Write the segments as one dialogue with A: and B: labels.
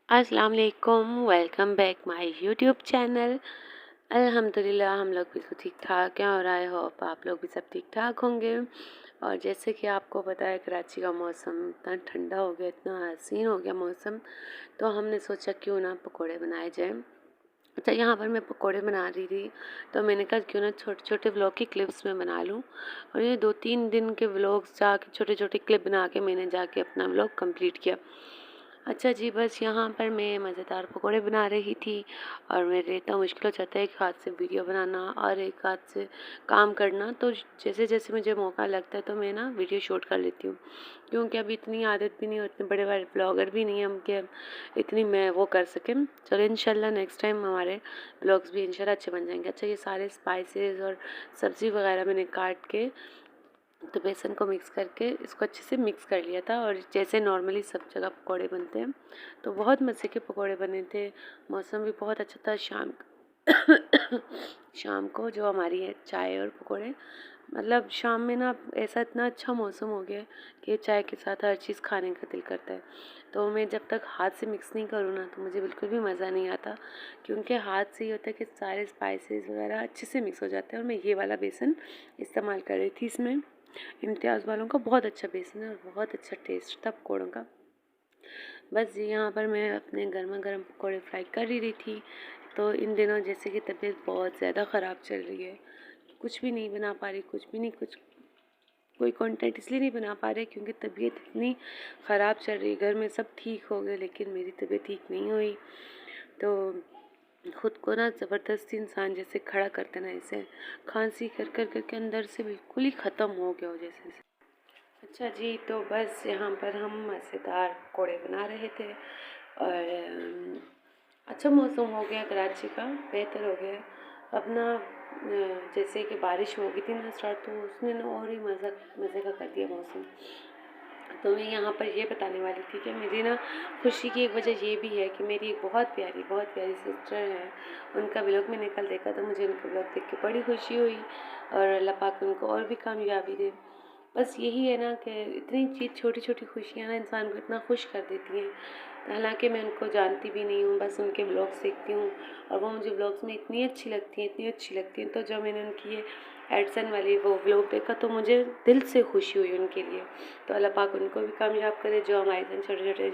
A: अस्सलाम वालेकुम, welcome back my YouTube channel. अल्हम्दुलिल्लाह हम लोग बिल्कुल ठीक ठाक हैं और आई होप आप लोग भी सब ठीक ठाक होंगे। और जैसे कि आपको पता है कराची का मौसम इतना ठंडा हो गया, इतना हसीन हो गया मौसम, तो हमने सोचा क्यों ना पकोड़े बनाए जाएं। अच्छा, यहाँ पर मैं पकोड़े बना रही थी तो मैंने कहा क्यों ना छोटे छोटे व्लॉग की क्लिप्स में बना लूँ। और ये 2-3 दिन के व्लॉग्स जाके छोटे छोटे क्लिप बना के मैंने जाके अपना व्लॉग कंप्लीट किया। अच्छा जी, बस यहाँ पर मैं मज़ेदार पकौड़े बना रही थी और मेरे इतना मुश्किल हो जाता है एक हाथ से वीडियो बनाना और एक हाथ से काम करना। तो जैसे जैसे मुझे मौका लगता है तो मैं ना वीडियो शूट कर लेती हूँ, क्योंकि अभी इतनी आदत भी नहीं और इतने बड़े बड़े ब्लॉगर भी नहीं हम कि इतनी मैं वो कर सकें। चलो इंशाल्लाह नेक्स्ट टाइम हमारे ब्लॉग्स भी इंशाल्लाह अच्छे बन जाएंगे। अच्छा, ये सारे स्पाइसेस और सब्ज़ी वगैरह मैंने काट के तो बेसन को मिक्स करके इसको अच्छे से मिक्स कर लिया था, और जैसे नॉर्मली सब जगह पकोड़े बनते हैं तो बहुत मज़े के पकोड़े बने थे। मौसम भी बहुत अच्छा था शाम को जो हमारी है चाय और पकोड़े, मतलब शाम में ना ऐसा इतना अच्छा मौसम हो गया कि चाय के साथ हर चीज़ खाने का दिल करता है। तो मैं जब तक हाथ से मिक्स नहीं करूँ ना तो मुझे बिल्कुल भी मज़ा नहीं आता, क्योंकि हाथ से ये होता है कि सारे स्पाइसेस वगैरह अच्छे से मिक्स हो जाते हैं। और मैं ये वाला बेसन इस्तेमाल कर रही थी इसमें, इम्तियाज़ वालों का बहुत अच्छा बेसन है और बहुत अच्छा टेस्ट था पकौड़ों का। बस जी, यहाँ पर मैं अपने गर्मा गर्म पकौड़े फ्राई कर ही रही थी। तो इन दिनों जैसे कि तबीयत बहुत ज़्यादा ख़राब चल रही है, कुछ भी नहीं बना पा रही, कुछ भी नहीं, कुछ कोई कंटेंट इसलिए नहीं बना पा रहे क्योंकि तबीयत इतनी ख़राब चल रही है। घर में सब ठीक हो गए लेकिन मेरी तबीयत ठीक नहीं हुई। तो खुद को ना ज़बरदस्ती इंसान जैसे खड़ा करते ना, ऐसे खांसी कर कर करके अंदर से बिल्कुल ही ख़त्म हो गया हो जैसे। अच्छा जी, तो बस यहाँ पर हम मज़ेदार पकौड़े बना रहे थे और अच्छा मौसम हो गया कराची का, बेहतर हो गया। अब ना जैसे कि बारिश हो गई थी ना स्टार्ट, तो उसने ना और ही मज़े का कर दिया मौसम। तो मैं यहाँ पर ये बताने वाली थी कि मेरी ना खुशी की एक वजह ये भी है कि मेरी एक बहुत प्यारी सिस्टर है। उनका व्लॉग मैंने कल देखा तो मुझे उनका व्लॉग देख के बड़ी खुशी हुई और अल्लाह पाक उनको और भी कामयाबी दे। बस यही है ना कि इतनी चीज़ छोटी छोटी खुशियाँ ना इंसान को इतना खुश कर देती हैं। हालांकि मैं उनको जानती भी नहीं हूँ, बस उनके व्लॉग्स देखती हूँ और वो मुझे व्लॉग्स में इतनी अच्छी लगती हैं, इतनी अच्छी लगती हैं। तो जब मैंने उनकी ये एडसन वाली वो व्लॉग देखा तो मुझे दिल से खुशी हुई उनके लिए। तो अल्लाह पाक उनको भी कामयाब करे, जो हमारे जन छोटे छोटे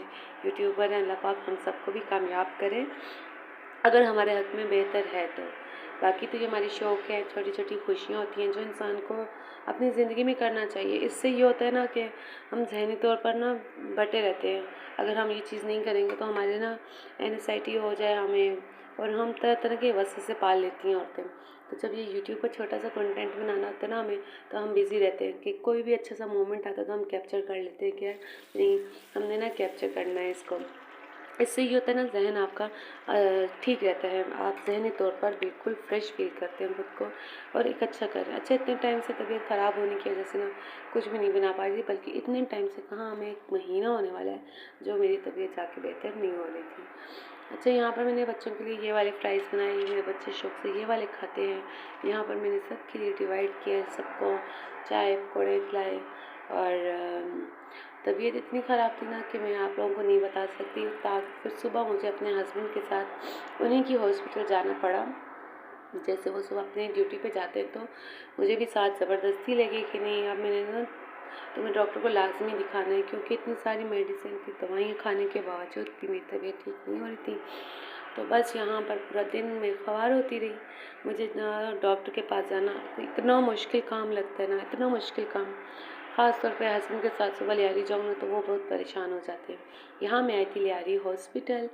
A: यूट्यूबर हैं, अल्लाह पाक हम सबको भी कामयाब करे अगर हमारे हक में बेहतर है तो। बाकी तो ये हमारी शौक़ है, छोटी छोटी खुशियाँ होती हैं जो इंसान को अपनी ज़िंदगी में करना चाहिए। इससे ये होता है ना कि हम ज़हनी तौर पर ना बटे रहते हैं। अगर हम ये चीज़ नहीं करेंगे तो हमारे ना एनजाइटी हो जाए हमें, और हम तरह तरह के वसवसे पाल लेती हैं औरतें। तो जब ये यूट्यूब पर छोटा सा कंटेंट बनाना होता है ना हमें, तो हम बिज़ी रहते हैं कि कोई भी अच्छा सा मोमेंट आता है तो हम कैप्चर कर लेते हैं कि यार नहीं, हमने ना कैप्चर करना है इसको। इससे ये होता है ना जहन आपका ठीक रहता है, आप ज़हनी तौर पर बिल्कुल फ्रेश फील करते हैं खुद को और एक अच्छा कर रहे हैं। अच्छा, इतने टाइम से तबीयत ख़राब होने की वजह से ना कुछ भी नहीं बना पा रही थी, बल्कि इतने टाइम से कहाँ, हमें 1 महीना होने वाला है जो मेरी तबीयत जाके बेहतर नहीं हो रही थी। अच्छा, यहाँ पर मैंने बच्चों के लिए ये वाले फ्राइज़ बनाए, मेरे बच्चे शौक़ से ये वाले खाते हैं। यहाँ पर मैंने सबके लिए डिवाइड किया, सबको चाय पकौड़े खिलाए। और तबीयत इतनी ख़राब थी ना कि मैं आप लोगों को नहीं बता सकती। फिर सुबह मुझे अपने हस्बैंड के साथ उन्हीं की हॉस्पिटल जाना पड़ा। जैसे वो सुबह अपनी ड्यूटी पे जाते हैं तो मुझे भी साथ ज़बरदस्ती लगी कि नहीं, अब मैंने ना तुम्हें डॉक्टर को लाजमी दिखाना है, क्योंकि इतनी सारी मेडिसिन की दवाइयाँ खाने के बावजूद भी मेरी तबीयत ठीक नहीं हो रही थी। तो बस यहाँ पर पूरा दिन मैं ख़वार होती रही। मुझे ना डॉक्टर के पास जाना इतना मुश्किल काम लगता है ना, इतना मुश्किल काम। ख़ास तौर पे हस्बैंड के साथ सुबह लियारी जाऊँ ना तो वो बहुत परेशान हो जाते हैं। यहाँ मैं आई थी लियारी हॉस्पिटल,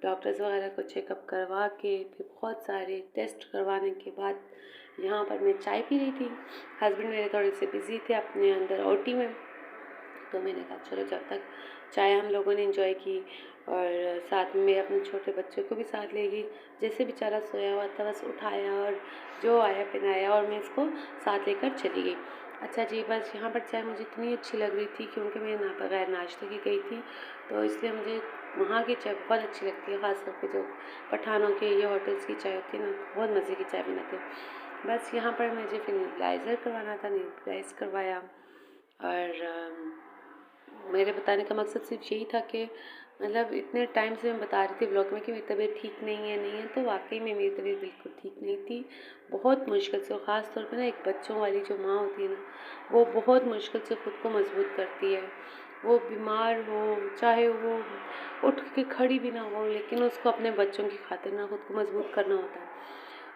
A: डॉक्टर्स वगैरह को चेकअप करवा के फिर बहुत सारे टेस्ट करवाने के बाद यहाँ पर मैं चाय पी रही थी। हस्बैंड मेरे थोड़े से बिज़ी थे अपने अंदर ओटी में, तो मैंने कहा चलो जब तक चाय हम लोगों ने एंजॉय की और साथ में अपने छोटे बच्चे को भी साथ ले गई। जैसे बेचारा सोया हुआ था बस उठाया और जो आया पहनाया और मैं इसको साथ लेकर चली गई। अच्छा जी, बस यहाँ पर चाय मुझे इतनी अच्छी लग रही थी क्योंकि मैं ना बगैर नाश्ते की गई थी, तो इसलिए मुझे वहाँ की चाय बहुत अच्छी लगती है। ख़ास तौर पे जो पठानों के ये होटल्स की चाय होती है ना, बहुत मज़े की चाय बनाते हैं। बस यहाँ पर मुझे फिर नेबुलाइज़र करवाना था, नेबुलाइज़ करवाया। और मेरे बताने का मकसद सिर्फ यही था कि मतलब इतने टाइम से मैं बता रही थी ब्लॉग में कि मेरी तबीयत ठीक नहीं है, तो वाक़ई में मेरी तबीयत बिल्कुल ठीक नहीं थी। बहुत मुश्किल से, और ख़ास तौर पे ना एक बच्चों वाली जो माँ होती है ना, वो बहुत मुश्किल से खुद को मजबूत करती है। वो बीमार हो, चाहे वो उठ के खड़ी भी ना हो, लेकिन उसको अपने बच्चों की खातिर ना खुद को मजबूत करना होता है।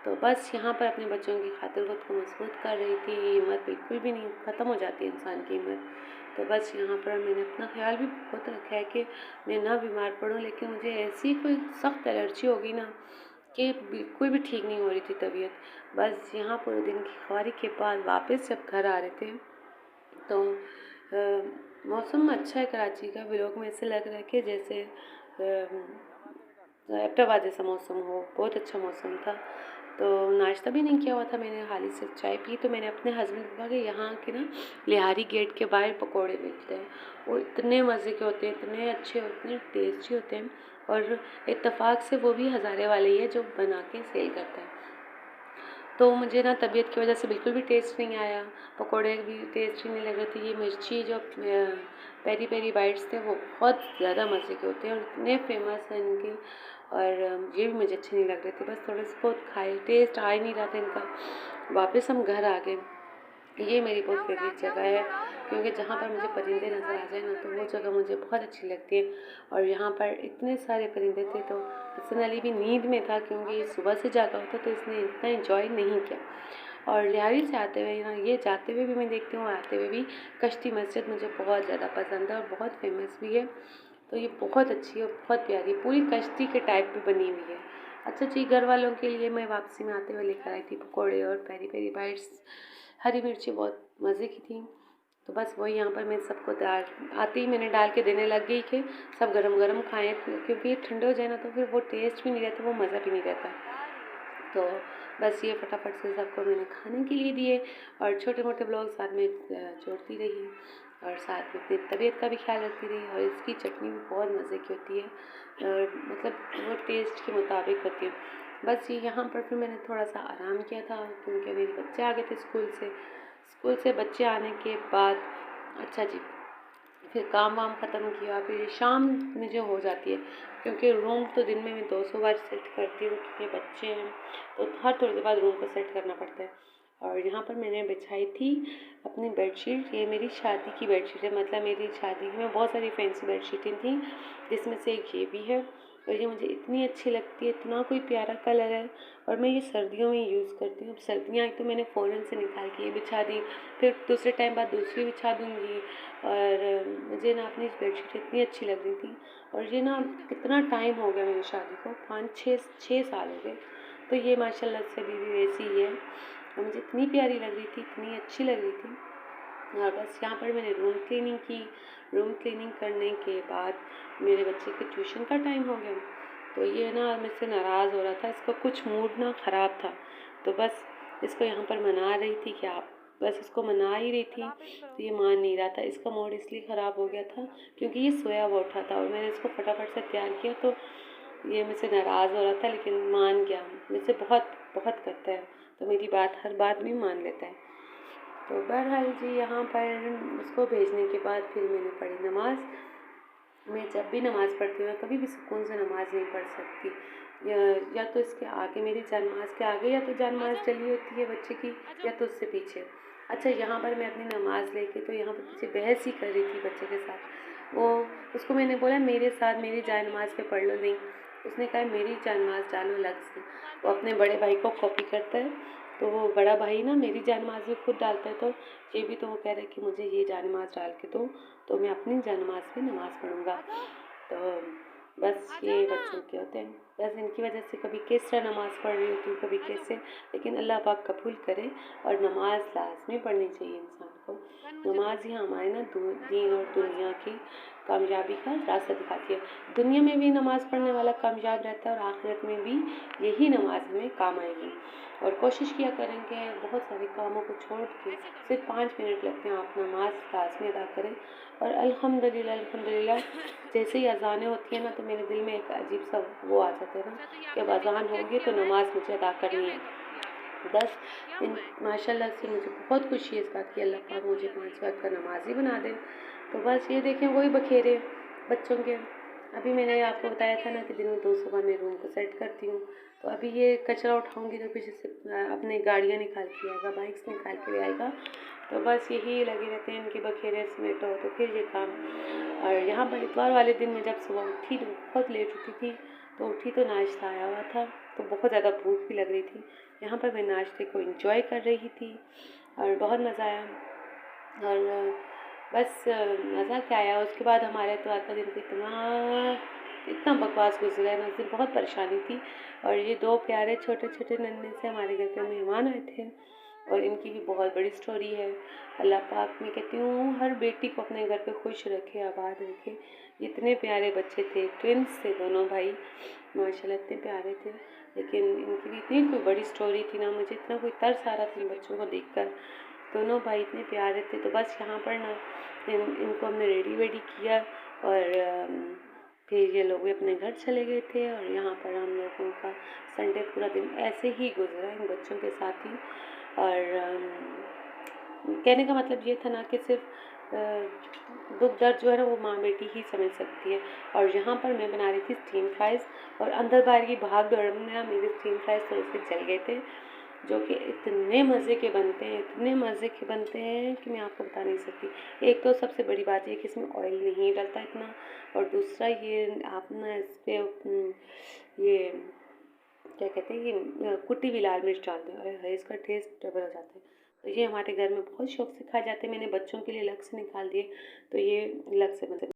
A: तो बस यहाँ पर अपने बच्चों की खातिर खुद को मजबूत कर रही थी। हिम्मत बिल्कुल भी नहीं, ख़त्म हो जाती है इंसान की हिम्मत। तो बस यहाँ पर मैंने अपना ख्याल भी बहुत रखा है कि मैं ना बीमार पड़ूँ, लेकिन मुझे ऐसी कोई सख्त एलर्जी हो गई ना कि बिल्कुल भी ठीक नहीं हो रही थी तबीयत। बस यहाँ पूरे दिन की ख्वारी के बाद वापस जब घर आ रहे थे, तो मौसम अच्छा है कराची का। व्लॉग में ऐसे लग रहा है कि जैसे एबटाबाद जैसा मौसम हो, बहुत अच्छा मौसम था। तो नाश्ता भी नहीं किया हुआ था मैंने, हाली सिर्फ चाय पी। तो मैंने अपने हस्बैंड को कहा कि यहाँ के ना लिहारी गेट के बाहर पकोड़े मिलते हैं, वो इतने मज़े के होते हैं, इतने अच्छे और इतने टेस्टी होते हैं। और इत्तेफाक से वो भी हज़ारे वाले ही है जो बना के सेल करता है। तो मुझे ना तबीयत की वजह से बिल्कुल भी टेस्ट नहीं आया, पकोड़े भी टेस्टी नहीं लग रहे थे। ये मिर्ची जो पेरी पेरी बाइट्स थे वो बहुत ज़्यादा मज़े के होते हैं और इतने फेमस हैं इनके, और ये भी मुझे अच्छे नहीं लग रहे थे। बस थोड़े से बहुत खाए, टेस्ट आ ही नहीं रहा था इनका। वापस हम घर आ गए। ये मेरी बहुत फेवरेट जगह है, क्योंकि जहाँ पर मुझे परिंदे नज़र आ जाए ना, तो वो जगह मुझे बहुत अच्छी लगती है। और यहाँ पर इतने सारे परिंदे थे, तो हसन अली भी नींद में था क्योंकि सुबह से जागा होता, तो इसने इतना एंजॉय नहीं किया। और लिहारी से आते हुए ना, ये जाते हुए भी मैं देखती हूँ, आते हुए भी। कश्ती मस्जिद मुझे बहुत ज़्यादा पसंद है और बहुत फेमस भी है। तो ये बहुत अच्छी है, बहुत प्यारी, पूरी कश्ती के टाइप में बनी हुई है। अच्छा जी, घर वालों के लिए मैं वापसी में आते हुए लेकर आई थी पकौड़े और पेरी पेरी बाइट्स। हरी मिर्ची बहुत मज़े की थी। तो बस वही यहाँ पर मैं सबको डाल आते ही मैंने डाल के देने लग गई कि सब गरम गरम खाएं, क्योंकि ये ठंडे हो जाए ना तो फिर वो टेस्ट भी नहीं रहता, वो मज़ा भी नहीं रहता। तो बस ये फटाफट से सबको मैंने खाने के लिए दिए और छोटे मोटे ब्लॉग साथ में जोड़ती रही, और साथ में अपनी तबीयत का भी ख्याल रखती रही। और इसकी चटनी भी बहुत मज़े की होती है, और मतलब वो टेस्ट के मुताबिक होती है। बस ये यहाँ पर फिर मैंने थोड़ा सा आराम किया था, क्योंकि मेरे बच्चे आ गए थे स्कूल से बच्चे आने के बाद। अच्छा जी, फिर काम वाम ख़त्म किया, फिर शाम मुझे हो जाती है, क्योंकि रूम तो दिन में मैं 200 बार सेट करती हूँ, क्योंकि बच्चे हैं तो हर थोड़ी देर बाद रूम को सेट करना पड़ता है। और यहाँ पर मैंने बिछाई थी अपनी बेडशीट। ये मेरी शादी की बेडशीट है, मतलब मेरी शादी में बहुत सारी फैंसी बेडशीटें थी, जिसमें से एक ये भी है। और ये मुझे इतनी अच्छी लगती है, इतना कोई प्यारा कलर है, और मैं ये सर्दियों में यूज़ करती हूँ। अब सर्दियाँ आई तो मैंने फ़ौरन से निकाल के ये बिछा दी, फिर दूसरे टाइम बाद दूसरी बिछा दूँगी। और मुझे ना अपनी बेडशीट इतनी अच्छी लग रही थी। और ये ना कितना टाइम हो गया मेरी शादी को, 5-6 साल हो गए। तो ये माशाल्लाह से अभी भी वैसी ही है, और मुझे इतनी प्यारी लग रही थी, इतनी अच्छी लग रही थी। और बस यहाँ पर मैंने रूम क्लीनिंग की। रूम क्लीनिंग करने के बाद मेरे बच्चे के ट्यूशन का टाइम हो गया, तो ये ना मुझसे नाराज़ हो रहा था, इसका कुछ मूड ना ख़राब था। तो बस इसको यहाँ पर मना रही थी कि आप, बस इसको मना ही रही थी, तो ये मान नहीं रहा था। इसका मूड इसलिए ख़राब हो गया था क्योंकि ये सोया हुआ उठा था, और मैंने इसको फटाफट से तैयार किया, तो ये मुझसे नाराज़ हो रहा था, लेकिन मान गया। मुझसे बहुत बहुत करता है, तो मेरी बात हर बात में मान लेता है। तो बहरहाल जी, यहाँ पर उसको भेजने के बाद फिर मैंने पढ़ी नमाज़। मैं जब भी नमाज़ पढ़ती हूँ, कभी भी सुकून से नमाज़ नहीं पढ़ सकती। या तो इसके आगे, मेरी जानमाज़ के आगे या तो जानमाज़ चली होती है बच्चे की, या तो उससे पीछे। अच्छा, यहाँ पर मैं अपनी नमाज़ लेके तो यहाँ पर पीछे बहस ही कर रही थी बच्चे के साथ। वो उसको मैंने बोला मेरे साथ मेरी जानमाज़ पे पढ़ लो, नहीं, उसने कहा मेरी जानमाज़ डालो अलग से। वो अपने बड़े भाई को कॉपी करता है, तो वो बड़ा भाई ना मेरी जानमाज़ भी खुद डालता है, तो ये भी तो वो कह रहा है कि मुझे ये जानमाज़ डाल के दो, तो मैं अपनी जानमाज़ पे नमाज़ पढ़ूँगा। तो बस ये बच्चों के होते हैं, बस इनकी वजह से कभी किस तरह नमाज़ पढ़ रही होती हूँ, कभी कैसे, लेकिन अल्लाह पाक कबूल करे। और नमाज़ लाज़मी पढ़नी चाहिए इंसान को। नमाज ही हमारे ना दीन और दुनिया की कामयाबी का रास्ता दिखाती है। दुनिया में भी नमाज़ पढ़ने वाला कामयाब रहता है, और आखिरत में भी यही नमाज हमें काम आएगी। और कोशिश किया करेंगे बहुत सारे कामों को छोड़ के सिर्फ 5 मिनट लगते हैं, आप नमाज लाज़मी अदा करें। और अल्हम्दुलिल्लाह अल्हम्दुलिल्लाह जैसे ही अज़ानें होती हैं ना, तो मेरे दिल में एक अजीब सा वो आ जाता है ना कि अब अज़ान होगी तो नमाज़ मुझे अदा करनी है। बस माशाल्लाह से मुझे बहुत खुशी है इस बात की, अल्लाह पाक मुझे 5 वक्त का नमाज़ी बना दे। तो बस ये देखें वही बखेरे बच्चों के। अभी मैंने आपको बताया था ना कि दिन में 2 सुबह मैं रूम को सेट करती हूँ, तो अभी ये कचरा उठाऊँगी तो पीछे से अपनी गाड़ियाँ निकाल के आएगा, बाइक्स निकाल के ले आएगा। तो बस यही लगे रहते हैं इनके बखेरे समेटो तो फिर ये काम। और यहाँ पर इतवार वाले दिन मैं जब सुबह उठी तो बहुत लेट उठी थी, तो उठी तो नाश्ता आया हुआ था, तो बहुत ज़्यादा भूख भी लग रही थी। यहाँ पर मैं नाश्ते को एंजॉय कर रही थी और बहुत मज़ा आया। और बस मज़ा क्या आया, उसके बाद हमारे इतवार का दिन तो इतना बकवास गुजरा है ना, उस दिन बहुत परेशानी थी। और ये 2 प्यारे छोटे-छोटे नन्हे से हमारे घर पे मेहमान आए थे और इनकी भी बहुत बड़ी स्टोरी है। अल्लाह पाक मैं कहती हूँ हर बेटी को अपने घर पे खुश रखे, आबाद रखे। इतने प्यारे बच्चे थे, ट्विन्स थे दोनों भाई, माशाल्लाह इतने प्यारे थे। लेकिन इनकी भी इतनी कोई बड़ी स्टोरी थी ना, मुझे इतना कोई तरस आ रहा था इन बच्चों को देखकर। दोनों भाई इतने प्यारे थे। तो बस यहाँ पर ना इनको हमने रेडी वेडी किया और फिर ये लोग भी अपने घर चले गए थे और यहाँ पर हम लोगों का संडे पूरा दिन ऐसे ही गुजरा इन बच्चों के साथ ही। और कहने का मतलब ये था ना कि सिर्फ दुख दर्द जो है ना वो माँ बेटी ही समझ सकती है। और यहाँ पर मैं बना रही थी स्टीम फ्राइज़ और अंदर बाहर की भाग दौड़ में ना मेरे स्टीम फ्राइज़ थोड़े से जल गए थे, जो कि इतने मज़े के बनते हैं, इतने मज़े के बनते हैं कि मैं आपको बता नहीं सकती। एक तो सबसे बड़ी बात ये कि इसमें ऑयल नहीं डलता इतना, और दूसरा ये आप ना इस पर ये क्या कहते हैं ये कुटी हुई लाल मिर्च डाल दें, और इसका टेस्ट डबल हो जाता है। तो ये हमारे घर में बहुत शौक से खाए जाते हैं। मैंने बच्चों के लिए अलग से निकाल दिए, तो ये अलग से मतलब